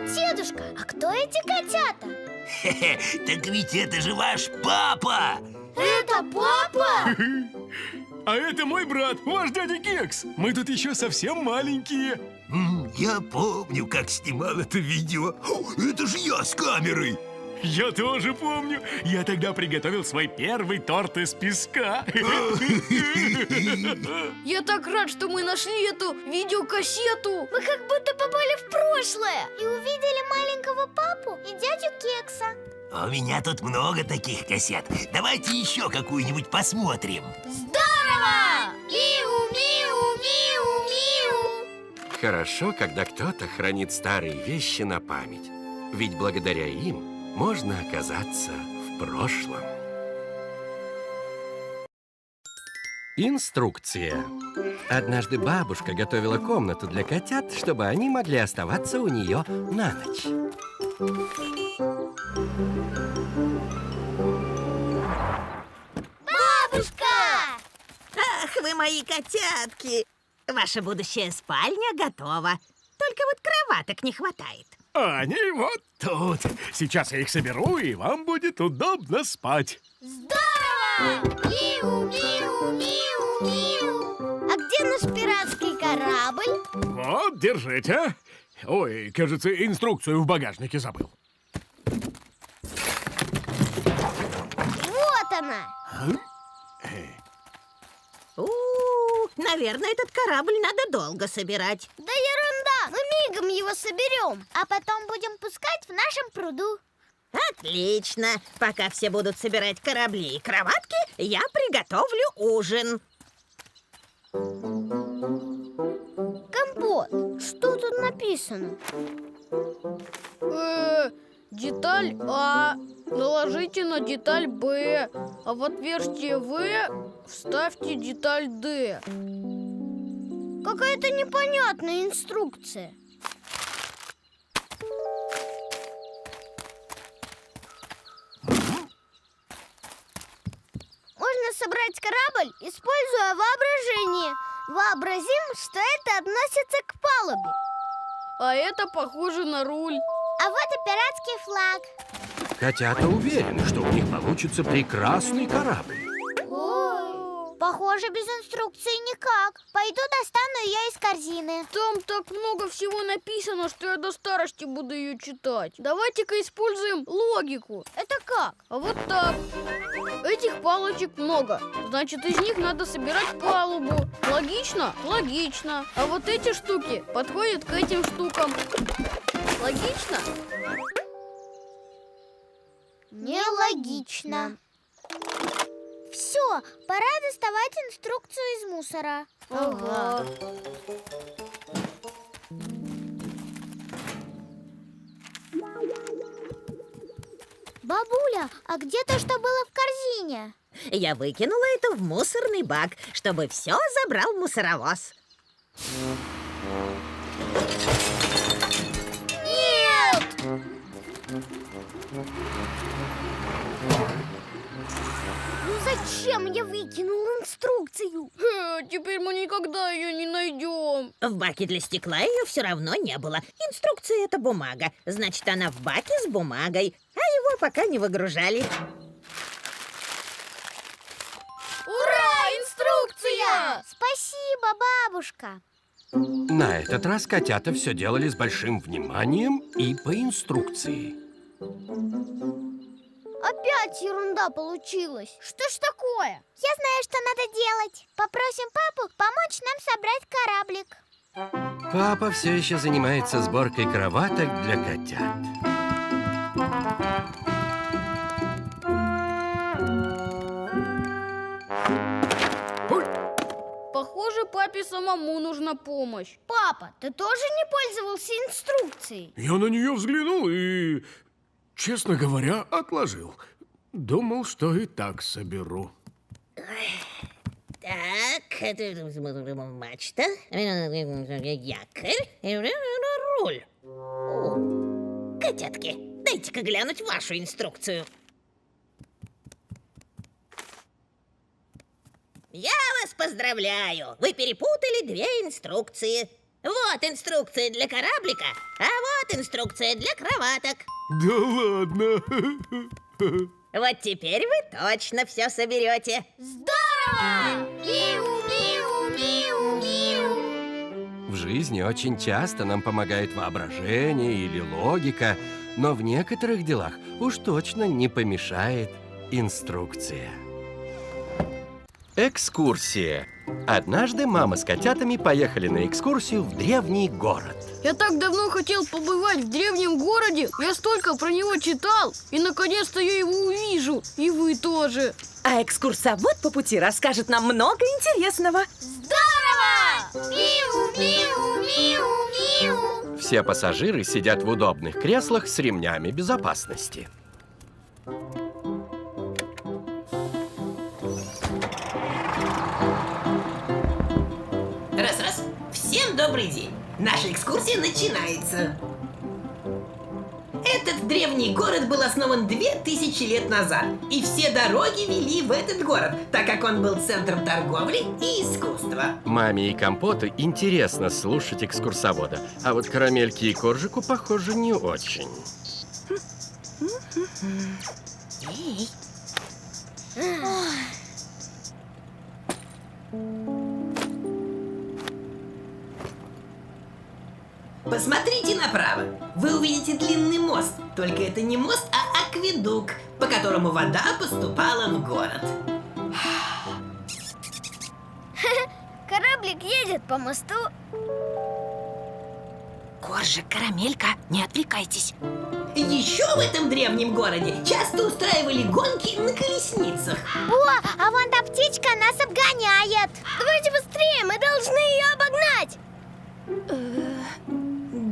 Дедушка, а кто эти котята? Так ведь это же ваш папа! Это папа? А это мой брат, ваш дядя Кекс. Мы тут еще совсем маленькие. Я помню, как снимал это видео. Это же я с камерой. Я тоже помню. Я тогда приготовил свой первый торт из песка. Я так рад, что мы нашли эту видеокассету. Мы как будто попали в прошлое. И увидели маленького папу и дядю Кекса. У меня тут много таких кассет. Давайте еще какую-нибудь посмотрим. Здорово! Миу, миу, миу, миу. Хорошо, когда кто-то хранит старые вещи на память. Ведь благодаря им можно оказаться в прошлом. Инструкция. Однажды бабушка готовила комнату для котят, чтобы они могли оставаться у нее на ночь. Бабушка! Ах, вы мои котятки! Ваша будущая спальня готова. Только вот кроваток не хватает. Они вот тут. Сейчас я их соберу, и вам будет удобно спать. Здорово! Миу, миу, миу, миу. А где наш пиратский корабль? Вот, держите. Ой, кажется, инструкцию в багажнике забыл. Вот она! Наверное, этот корабль надо долго собирать. Да ерунда! Мы мигом его соберем. А потом будем пускать в нашем пруду. Отлично. Пока все будут собирать корабли и кроватки, я приготовлю ужин. Компот, что тут написано? Деталь А наложите на деталь Б, а в отверстие В вставьте деталь Д. Какая-то непонятная инструкция. Можно собрать корабль, используя воображение. Вообразим, что это относится к палубе. А это похоже на руль. А вот и пиратский флаг. Котята уверены, что у них получится прекрасный корабль. Похоже, без инструкции никак. Пойду достану ее из корзины. Там так много всего написано, что я до старости буду ее читать. Давайте-ка используем логику. Это как? А вот так. Этих палочек много. Значит, из них надо собирать палубу. Логично? Логично. А вот эти штуки подходят к этим штукам. Логично? Нелогично. Все, пора доставать инструкцию из мусора. Ага. Бабуля, а где то, что было в корзине? Я выкинула это в мусорный бак, чтобы все забрал мусоровоз. Нет! Ну зачем я выкинул инструкцию? Теперь мы никогда ее не найдем. В баке для стекла ее все равно не было. Инструкция — это бумага. Значит, она в баке с бумагой. А его пока не выгружали. Ура! Инструкция! Спасибо, бабушка. На этот раз котята все делали с большим вниманием и по инструкции. Опять ерунда получилась. Что ж такое? Я знаю, что надо делать. Попросим папу помочь нам собрать кораблик. Папа все еще занимается сборкой кроваток для котят. Похоже, папе самому нужна помощь. Папа, ты тоже не пользовался инструкцией? Я на нее взглянул и, честно говоря, отложил. Думал, что и так соберу. Так, мачта, якорь, руль. О, котятки, дайте-ка глянуть вашу инструкцию. Я вас поздравляю! Вы перепутали две инструкции. Вот инструкция для кораблика, а вот инструкция для кроваток. Да ладно. Вот теперь вы точно все соберете. Здорово! Миу, миу, миу, миу. В жизни очень часто нам помогает воображение или логика, но в некоторых делах уж точно не помешает инструкция. Экскурсия. Однажды мама с котятами поехали на экскурсию в древний город. Я так давно хотел побывать в древнем городе. Я столько про него читал. И наконец-то я его увижу. И вы тоже. А экскурсовод по пути расскажет нам много интересного. Здорово! Миу, миу, миу, миу. все пассажиры сидят в удобных креслах с ремнями безопасности. Раз-раз. Всем добрый день. Наша экскурсия начинается. Этот древний город был основан 2000 лет назад, и все дороги вели в этот город, так как он был центром торговли и искусства. Маме и Компоту интересно слушать экскурсовода, а вот Карамельке и Коржику, похоже, не очень. Эй. Посмотрите направо. Вы увидите длинный мост. Только это не мост, а акведук, по которому вода поступала в город. Кораблик едет по мосту. Коржик, Карамелька, не отвлекайтесь. Еще в этом древнем городе часто устраивали гонки на колесницах. О, а вон та птичка нас обгоняет. Давайте быстрее, мы должны ее обогнать.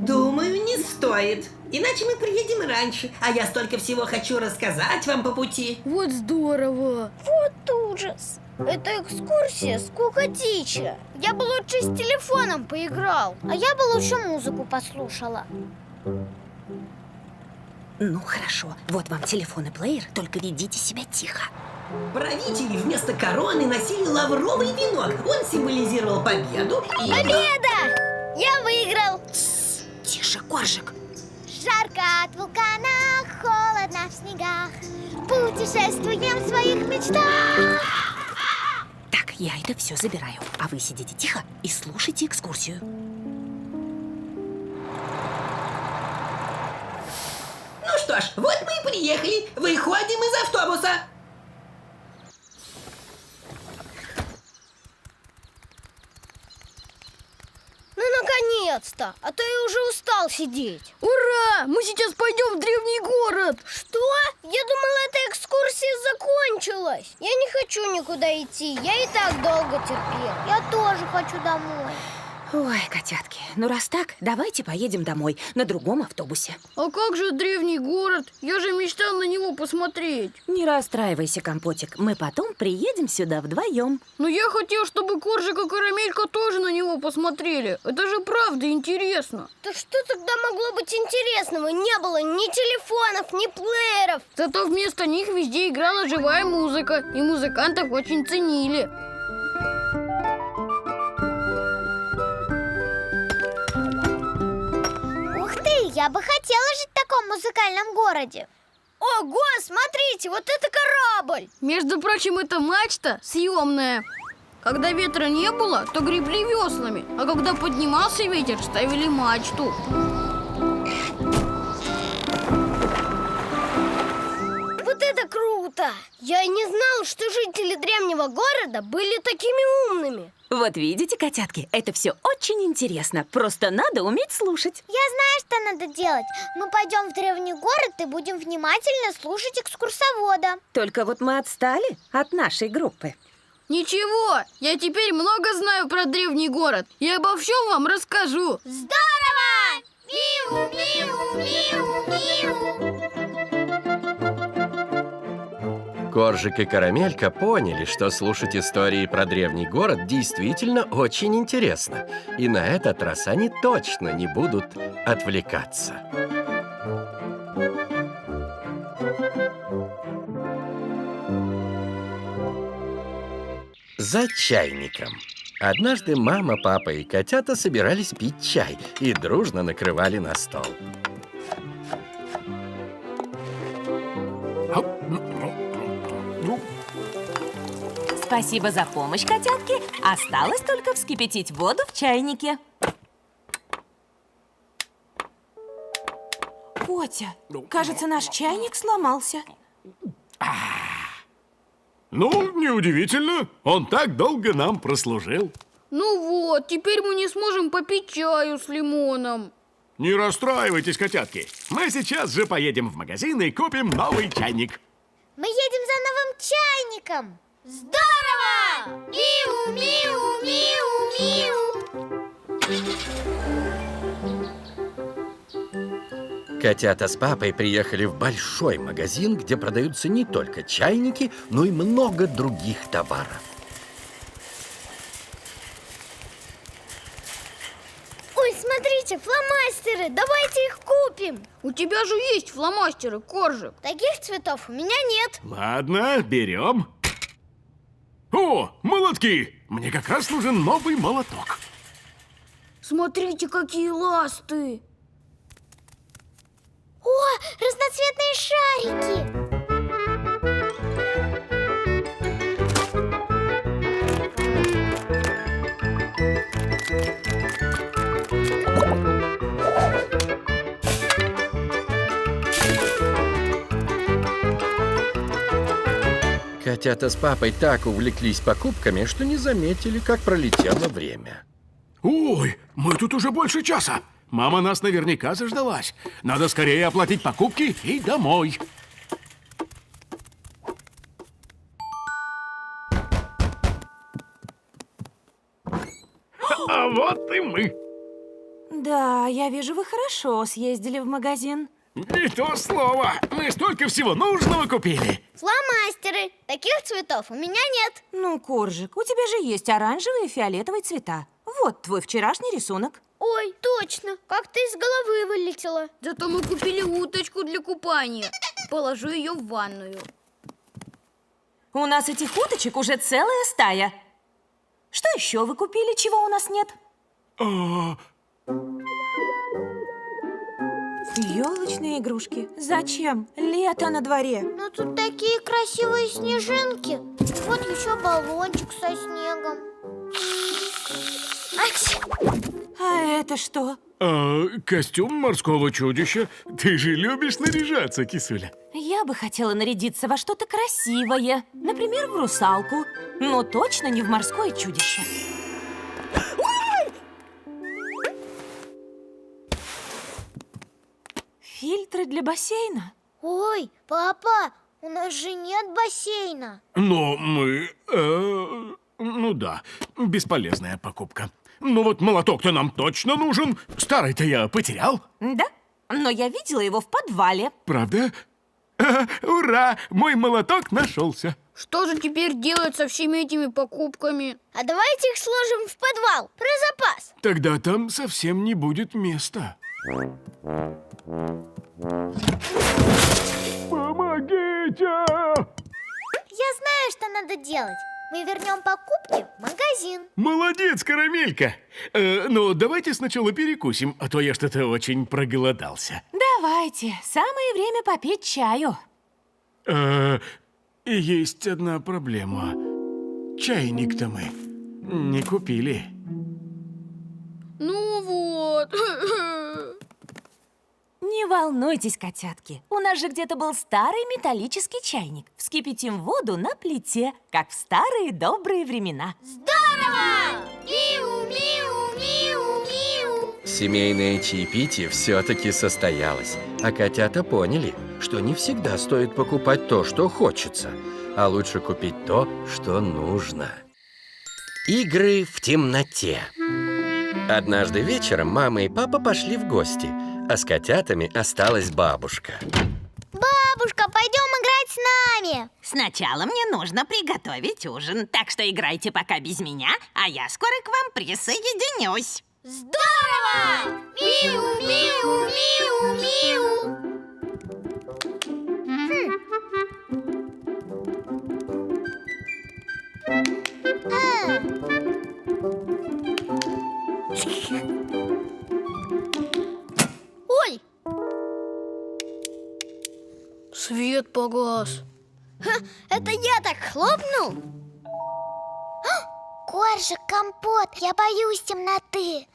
Думаю, не стоит. Иначе мы приедем раньше. А я столько всего хочу рассказать вам по пути. Вот здорово. Вот ужас. Это экскурсия скукотища. Я бы лучше с телефоном поиграл. А я бы лучше музыку послушала. Ну, хорошо. Вот вам телефон и плеер, только ведите себя тихо. Правители вместо короны носили лавровый венок. Он символизировал победу и... Победа! Я выиграл. Тише, Коржик. Жарко от вулкана, холодно в снегах. Путешествуем в своих мечтах. Так, я это все забираю. А вы сидите тихо и слушайте экскурсию. Ну что ж, вот мы и приехали. Выходим из автобуса. Ну, наконец-то! А то я уже устал сидеть. Ура! Мы сейчас пойдем в древний город. Что? Я думала, эта экскурсия закончилась. Я не хочу никуда идти. Я и так долго терпел. Я тоже хочу домой. Ой, котятки, ну раз так, давайте поедем домой на другом автобусе. А как же древний город? Я же мечтал на него посмотреть. Не расстраивайся, Компотик, мы потом приедем сюда вдвоем. Но я хотел, чтобы Коржик и Карамелька тоже на него посмотрели. Это же правда интересно. Да что тогда могло быть интересного? Не было ни телефонов, ни плееров. Зато вместо них везде играла живая музыка, и музыкантов очень ценили. Я бы хотела жить в таком музыкальном городе. Ого, смотрите, вот это корабль! Между прочим, это мачта съемная. Когда ветра не было, то гребли веслами, а когда поднимался ветер, ставили мачту. Вот это круто! Я и не знал, что жители древнего города были такими умными. Вот видите, котятки, это все очень интересно. Просто надо уметь слушать. Я знаю, что надо делать. Мы пойдем в древний город и будем внимательно слушать экскурсовода. Только вот мы отстали от нашей группы. Ничего, я теперь много знаю про древний город и обо всем вам расскажу. Здорово! Миу, миу, миу, миу. Коржик и Карамелька поняли, что слушать истории про древний город действительно очень интересно. И на этот раз они точно не будут отвлекаться. За чайником. Однажды мама, папа и котята собирались пить чай и дружно накрывали на стол. Спасибо за помощь, котятки. Осталось только вскипятить воду в чайнике. Котя, кажется, наш чайник сломался. Ну, неудивительно. Он так долго нам прослужил. Ну вот, теперь мы не сможем попить чаю с лимоном. Не расстраивайтесь, котятки. Мы сейчас же поедем в магазин и купим новый чайник. Мы едем за новым чайником. Здорово! Миу, миу, миу, миу. Котята с папой приехали в большой магазин, где продаются не только чайники, но и много других товаров. Ой, смотрите, фломастеры, давайте их купим. У тебя же есть фломастеры, Коржик. Таких цветов у меня нет. Ладно, берем. О, молотки! Мне как раз нужен новый молоток. Смотрите, какие ласты. О, разноцветные шарики. Котята с папой так увлеклись покупками, что не заметили, как пролетело время. Ой, мы тут уже больше часа. Мама нас наверняка заждалась. Надо скорее оплатить покупки и домой. А вот и мы. Да, я вижу, вы хорошо съездили в магазин. Не то слово. Мы столько всего нужного купили. Фломастеры. Таких цветов у меня нет. Ну, Коржик, у тебя же есть оранжевые и фиолетовые цвета. Вот твой вчерашний рисунок. Ой, точно. Как-то из головы вылетело. Зато мы купили уточку для купания. Положу ее в ванную. У нас этих уточек уже целая стая. Что еще вы купили, чего у нас нет? Ёлочные игрушки. Зачем? Лето на дворе. Но тут такие красивые снежинки. Вот еще баллончик со снегом. Ать! А это что? Костюм морского чудища. Ты же любишь наряжаться, кисуля. Я бы хотела нарядиться во что-то красивое. Например, в русалку. Но точно не в морское чудище. Фильтры для бассейна? Ой, папа, у нас же нет бассейна. Но мы... ну да, бесполезная покупка. Ну вот молоток-то нам точно нужен. Старый-то я потерял. Да, но я видела его в подвале. Правда? Ура! Мой молоток нашелся. Что же теперь делать со всеми этими покупками? А давайте их сложим в подвал, про запас. Тогда там совсем не будет места. Помогите! Я знаю, что надо делать. Мы вернем покупки в магазин. Молодец, Карамелька! Ну, давайте сначала перекусим, а то я что-то очень проголодался. Давайте, самое время попить чаю. Есть одна проблема. Чайник-то мы не купили. Ну вот. Не волнуйтесь, котятки. У нас же где-то был старый металлический чайник. Вскипятим воду на плите, как в старые добрые времена. Здорово! Миу, миу, миу, миу. Семейное чаепитие все-таки состоялось, а котята поняли, что не всегда стоит покупать то, что хочется, а лучше купить то, что нужно. Игры в темноте. Однажды вечером мама и папа пошли в гости, а с котятами осталась бабушка. Бабушка, пойдем играть с нами. Сначала мне нужно приготовить ужин, так что играйте пока без меня, а я скоро к вам присоединюсь. Здорово! Миу, миу, миу, миу. Ой! Свет погас. Это я так хлопнул? Коржик, компот, я боюсь темноты.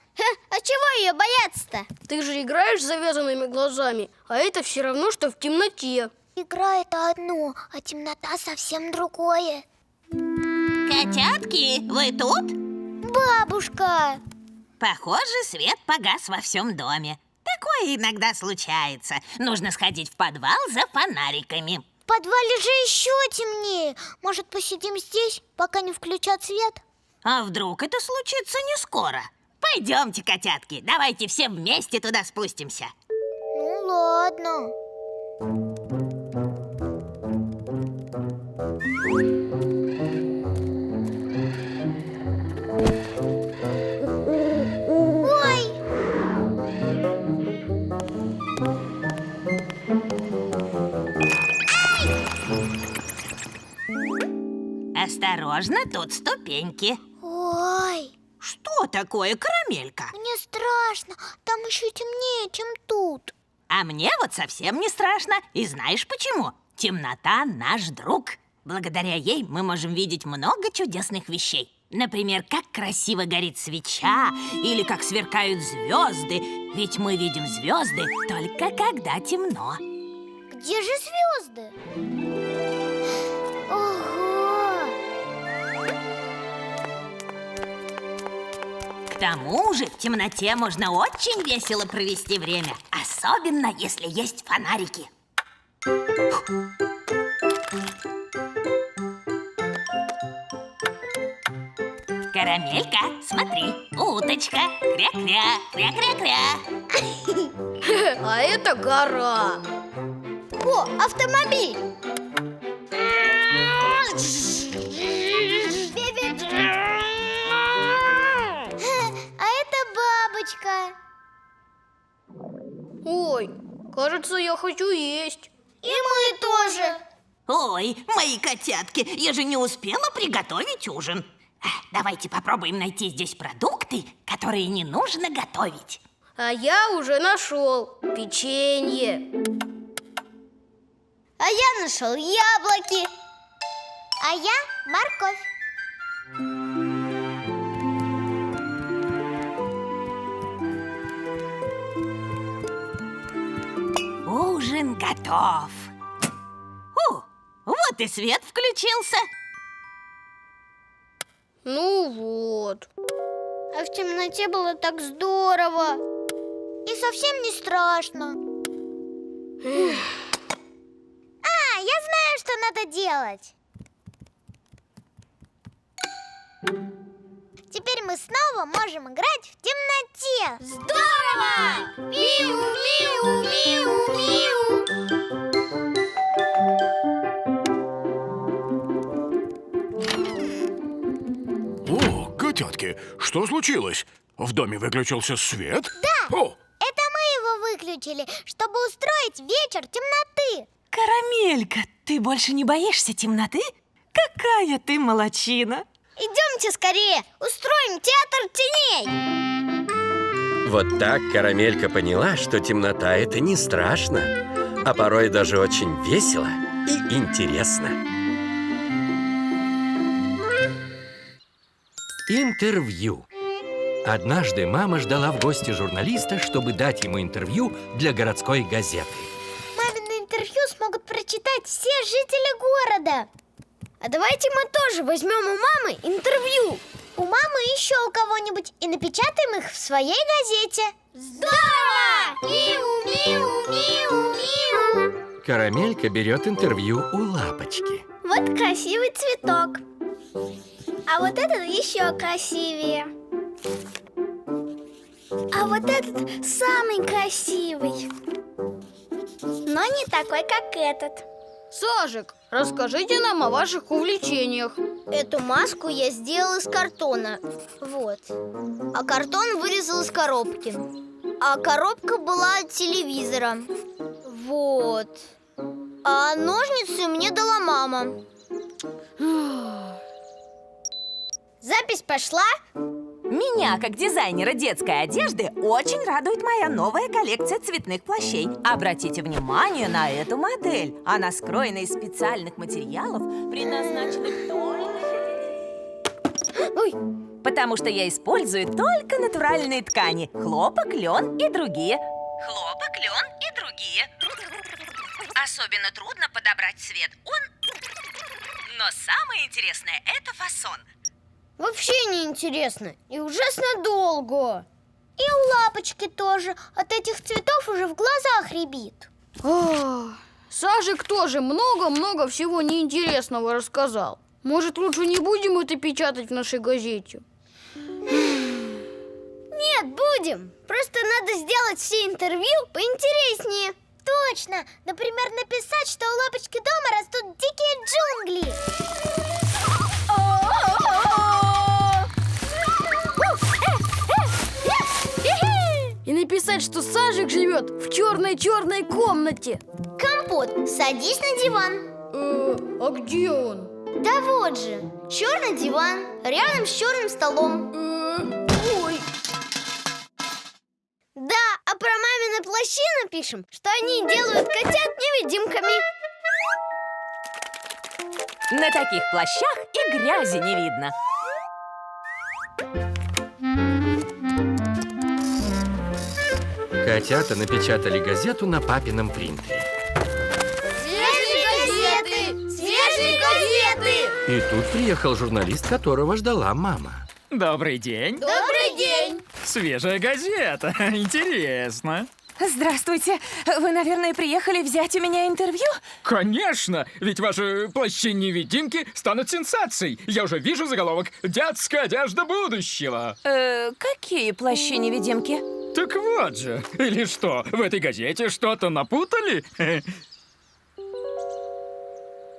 А чего ее бояться-то? Ты же играешь с завязанными глазами, а это все равно, что в темноте. Игра — это одно, а темнота совсем другое. Котятки, вы тут? Бабушка! Похоже, свет погас во всем доме. Такое иногда случается. Нужно сходить в подвал за фонариками. В подвале же еще темнее. Может, посидим здесь, пока не включат свет? А вдруг это случится не скоро? Пойдемте, котятки, давайте все вместе туда спустимся. Ну ладно. холодно. Ой! Осторожно, тут ступеньки. Ой! Что такое, Карамелька? Мне страшно. Там еще темнее, чем тут. А мне вот совсем не страшно. И знаешь почему? Темнота наш друг. Благодаря ей мы можем видеть много чудесных вещей. Например, как красиво горит свеча или как сверкают звезды. Ведь мы видим звезды только когда темно. Где же звезды? Ого! К тому же в темноте можно очень весело провести время. Особенно, если есть фонарики. Карамелька, смотри, уточка, кря-кря, кря-кря-кря. А это гора. О, автомобиль! А это бабочка. Ой, кажется, я хочу есть. И мы тоже. Ой, мои котятки, я же не успела приготовить ужин. Давайте попробуем найти здесь продукты, которые не нужно готовить. А я уже нашел печенье. А я нашел яблоки. А я морковь. Ужин готов. Вот и свет включился. Ну вот. А в темноте было так здорово. И совсем не страшно. Я знаю, что надо делать. Теперь мы снова можем играть в темноте. Здорово! Миу, миу, миу, миу. О, котятки, что случилось? В доме выключился свет? Да! О, Это мы его выключили, чтобы устроить вечер темноты. Карамелька, ты больше не боишься темноты? Какая ты молодчина! Идемте скорее, устроим театр теней. Вот так Карамелька поняла, что темнота — это не страшно, а порой даже очень весело и интересно. Интервью. Однажды мама ждала в гости журналиста, чтобы дать ему интервью для городской газеты. Мамино интервью смогут прочитать все жители города. А давайте мы тоже возьмем у мамы интервью. У мамы еще у кого-нибудь и напечатаем их в своей газете. Здорово! Миу, миу, миу, миу. Карамелька берет интервью у Лапочки. Вот красивый цветок. А вот этот еще красивее. А вот этот самый красивый. Но не такой, как этот. Сажик, расскажите нам о ваших увлечениях. Эту маску я сделал из картона. Вот. А картон вырезал из коробки. А коробка была от телевизора. Вот. А ножницы мне дала мама. Запись пошла? Меня, как дизайнера детской одежды, очень радует моя новая коллекция цветных плащей. Обратите внимание на эту модель. Она скроена из специальных материалов, предназначенных только для детей. Ой. Потому что я использую только натуральные ткани. Хлопок, лен и другие. Хлопок, лен и другие. Особенно трудно подобрать цвет. Но самое интересное – это фасон. Вообще неинтересно и ужасно долго. И у Лапочки тоже. От этих цветов уже в глазах рябит. Сажик тоже много-много всего неинтересного рассказал. Может, лучше не будем это печатать в нашей газете? Нет, будем. Просто надо сделать все интервью поинтереснее. Точно! Например, написать, что у Лапочки дома растут дикие джунгли. И написать, что Сажик живет в черной-черной комнате. Компот, садись на диван. А где он? Да вот же, черный диван, рядом с черным столом. Ой, Да, а про мамины плащи напишем, что они делают котят невидимками. На таких плащах и грязи не видно. Котята напечатали газету на папином принтере. Свежие газеты! Свежие газеты! И тут приехал журналист, которого ждала мама. Добрый день. Добрый день! Свежая газета. Интересно. Здравствуйте. Вы, наверное, приехали взять у меня интервью? Конечно, ведь ваши плащи-невидимки станут сенсацией. Я уже вижу заголовок «Детская одежда будущего». Какие плащи-невидимки? Так вот же. Или что, в этой газете что-то напутали?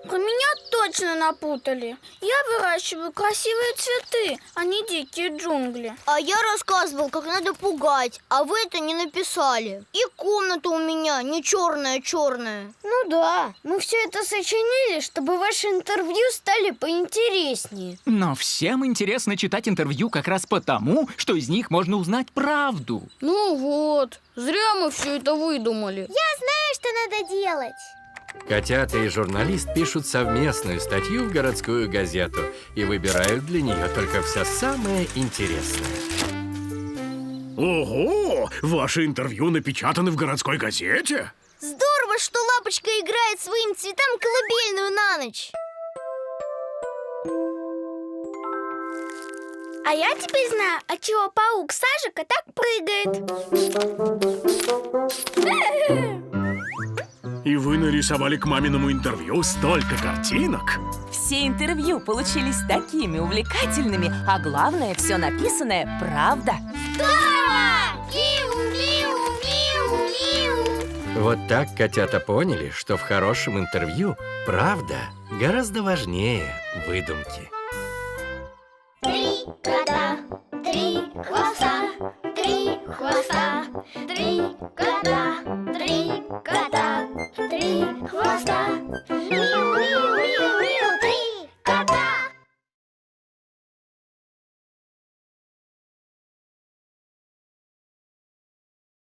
Про меня точно напутали. Я выращиваю красивые цветы, а не дикие джунгли. А я рассказывал, как надо пугать, а вы это не написали. И комната у меня не черная-черная. Ну да, мы все это сочинили, чтобы ваши интервью стали поинтереснее. Но всем интересно читать интервью как раз потому, что из них можно узнать правду. ну вот, зря мы все это выдумали. Я знаю, что надо делать. Котята и журналист пишут совместную статью в городскую газету и выбирают для нее только все самое интересное. Ого! Ваши интервью напечатаны в городской газете? Здорово, что Лапочка играет своим цветам колыбельную на ночь. А я теперь знаю, отчего паук Сажика так прыгает. И вы нарисовали к маминому интервью столько картинок? Все интервью получились такими увлекательными, а главное, все написанное правда. Вот так котята поняли, что в хорошем интервью правда гораздо важнее выдумки. Три кота, три хвоста, три хвоста, три кота, три кота, три хвоста.